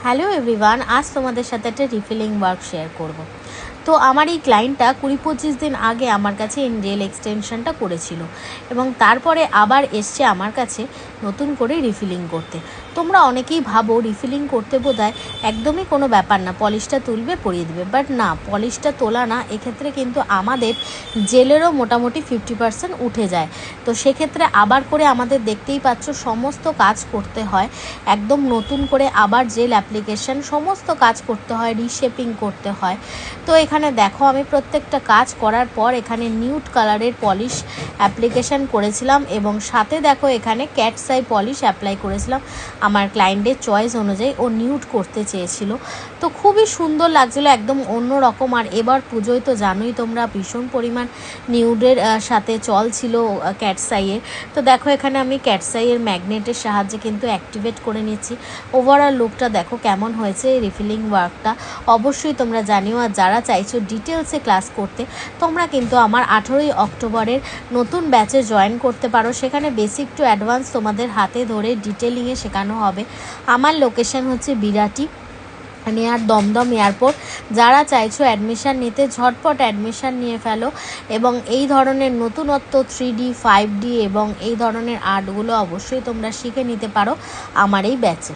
Hello everyone, আজ তোমাদের সাথে একটা রিফিলিং ওয়ার্ক শেয়ার করব। তো আমার এই ক্লায়েন্টটা 20-25 দিন আগে আমার কাছে নেল এক্সটেনশনটা করেছিল এবং তারপরে আবার এসছে আমার কাছে নতুন করে রিফিলিং করতে। তোমরা অনেকেই ভাবো রিফিলিং করতে বোধহয় একদমই কোনো ব্যাপার না, পলিশটা তুলবে পরিয়ে দেবে, বাট না, পলিশটা তোলা না, এক্ষেত্রে কিন্তু আমাদের জেলেরও মোটামুটি 50% উঠে যায়। তো সেক্ষেত্রে আবার করে আমাদের দেখতেই পাচ্ছ সমস্ত কাজ করতে হয়, একদম নতুন করে আবার জেল অ্যাপ্লিকেশন সমস্ত কাজ করতে হয়, রিশেপিং করতে হয়। তো এখানে দেখো আমি প্রত্যেকটা কাজ করার পর এখানে নিউড কালারের পলিশ অ্যাপ্লিকেশন করেছিলাম এবং সাথে দেখো এখানে ক্যাটস আই পলিশ অ্যাপ্লাই করেছিলাম। আমার ক্লায়েন্টের চয়েস অনুযায়ী ও নিউড করতে চেয়েছিল, তো খুবই সুন্দর লাগছিলো, একদম অন্য রকম। আর এবার পুজোয় তো জানোই তোমরা ভীষণ পরিমাণ নিউডের সাথে চল ছিল ক্যাটস আইয়ের। তো দেখো এখানে আমি ক্যাটস আইয়ের ম্যাগনেটের সাহায্যে কিন্তু অ্যাক্টিভেট করে নিচ্ছি। ওভারঅল লুকটা দেখো কেমন হয়েছে এই রিফিলিং ওয়ার্কটা, অবশ্যই তোমরা জানিও। আর যারা চাইছো ডিটেলসে ক্লাস করতে, তোমরা কিন্তু আমার 18ই অক্টোবরের নতুন ব্যাচে জয়েন করতে পারো। সেখানে বেসিক টু অ্যাডভান্স তোমাদের হাতে ধরে ডিটেলিংয়ে শেখানো হবে। আমার লোকেশন হচ্ছে বিরাটি নিয়ার দমদম এয়ারপোর্ট। যারা চাইছো অ্যাডমিশান নিতে, ঝটপট অ্যাডমিশান নিয়ে ফেলো এবং এই ধরনের নতুনত্ব 3D 5D এবং এই ধরনের আর্টগুলো অবশ্যই তোমরা শিখে নিতে পারো আমার এই ব্যাচে।